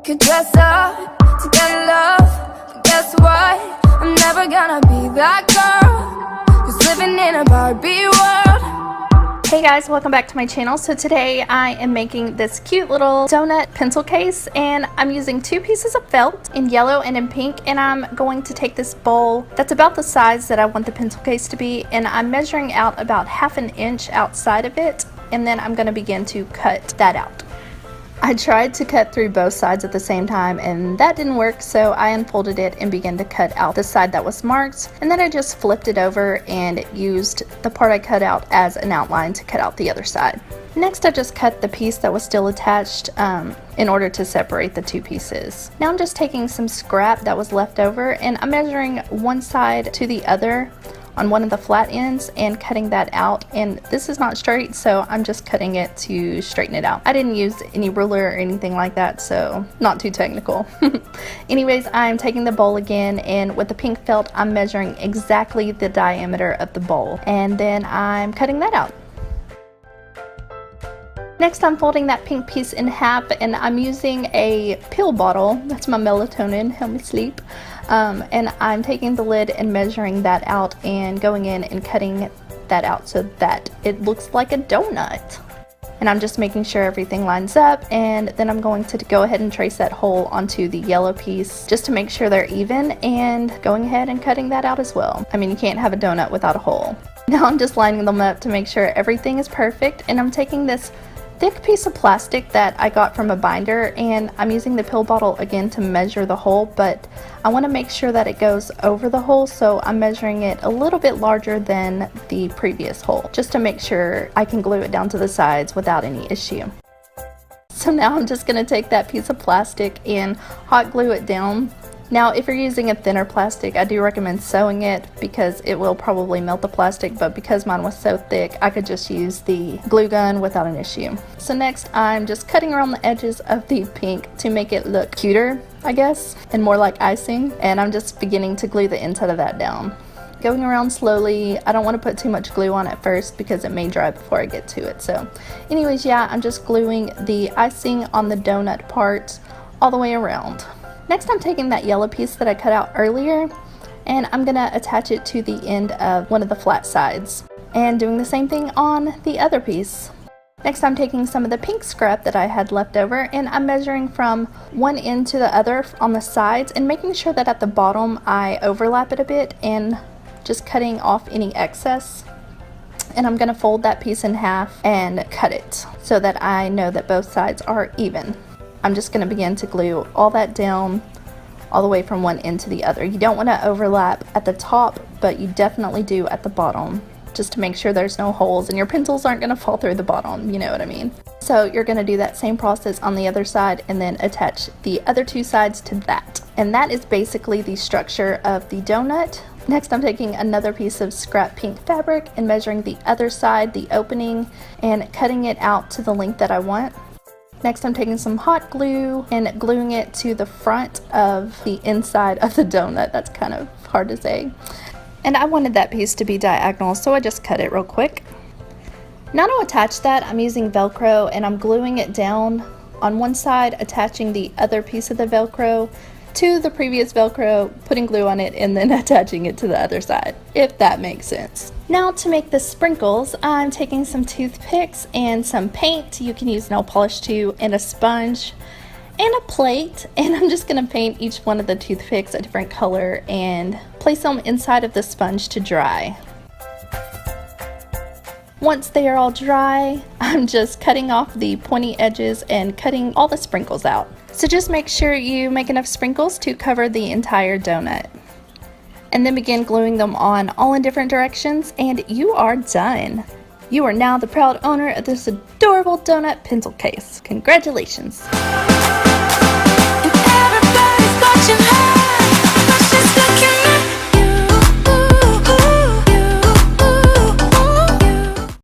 Could dress up to get love, but guess what? I'm never gonna be that girl who's living in a Barbie world. Hey guys, welcome back to my channel. So today I am making this cute little donut pencil case, and I'm using two pieces of felt in yellow and in pink, and I'm going to take this bowl that's about the size that I want the pencil case to be, and I'm measuring out about 1/2 inch outside of it, and then I'm going to begin to cut that out. I tried to cut through both sides at the same time and that didn't work, so I unfolded it and began to cut out the side that was marked, and then I just flipped it over and used the part I cut out as an outline to cut out the other side. Next I just cut the piece that was still attached in order to separate the two pieces. Now I'm just taking some scrap that was left over and I'm measuring one side to the other on one of the flat ends and cutting that out, and this is not straight, so I'm just cutting it to straighten it out. I didn't use any ruler or anything like that, so not too technical. Anyways, I'm taking the bowl again, and with the pink felt I'm measuring exactly the diameter of the bowl, and then I'm cutting that out. Next I'm folding that pink piece in half, and I'm using a pill bottle, that's my melatonin, help me sleep, and I'm taking the lid and measuring that out and going in and cutting that out so that it looks like a donut. And I'm just making sure everything lines up, and then I'm going to go ahead and trace that hole onto the yellow piece just to make sure they're even, and going ahead and cutting that out as well. I mean, you can't have a donut without a hole. Now I'm just lining them up to make sure everything is perfect, and I'm taking this thick piece of plastic that I got from a binder, and I'm using the pill bottle again to measure the hole, but I want to make sure that it goes over the hole, so I'm measuring it a little bit larger than the previous hole just to make sure I can glue it down to the sides without any issue. So now I'm just going to take that piece of plastic and hot glue it down. Now if you're using a thinner plastic, I do recommend sewing it because it will probably melt the plastic, but because mine was so thick I could just use the glue gun without an issue. So next I'm just cutting around the edges of the pink to make it look cuter, I guess, and more like icing, and I'm just beginning to glue the inside of that down. Going around slowly. I don't want to put too much glue on at first because it may dry before I get to it. So anyways, yeah, I'm just gluing the icing on the donut part all the way around. Next I'm taking that yellow piece that I cut out earlier, and I'm gonna attach it to the end of one of the flat sides, and doing the same thing on the other piece. Next I'm taking some of the pink scrap that I had left over, and I'm measuring from one end to the other on the sides and making sure that at the bottom I overlap it a bit and just cutting off any excess. And I'm gonna fold that piece in half and cut it so that I know that both sides are even. I'm just going to begin to glue all that down all the way from one end to the other. You don't want to overlap at the top, but you definitely do at the bottom, just to make sure there's no holes and your pencils aren't going to fall through the bottom, you know what I mean. So you're going to do that same process on the other side and then attach the other two sides to that. And that is basically the structure of the donut. Next I'm taking another piece of scrap pink fabric and measuring the other side, the opening, and cutting it out to the length that I want. Next I'm taking some hot glue and gluing it to the front of the inside of the donut. That's kind of hard to say. And I wanted that piece to be diagonal, so I just cut it real quick. Now to attach that, I'm using Velcro and I'm gluing it down on one side, attaching the other piece of the Velcro to the previous Velcro, putting glue on it, and then attaching it to the other side, if that makes sense. Now to make the sprinkles, I'm taking some toothpicks and some paint, you can use nail polish too, and a sponge and a plate, and I'm just going to paint each one of the toothpicks a different color and place them inside of the sponge to dry. Once they are all dry, I'm just cutting off the pointy edges and cutting all the sprinkles out. So just make sure you make enough sprinkles to cover the entire donut. And then begin gluing them on all in different directions, and you are done. You are now the proud owner of this adorable donut pencil case. Congratulations!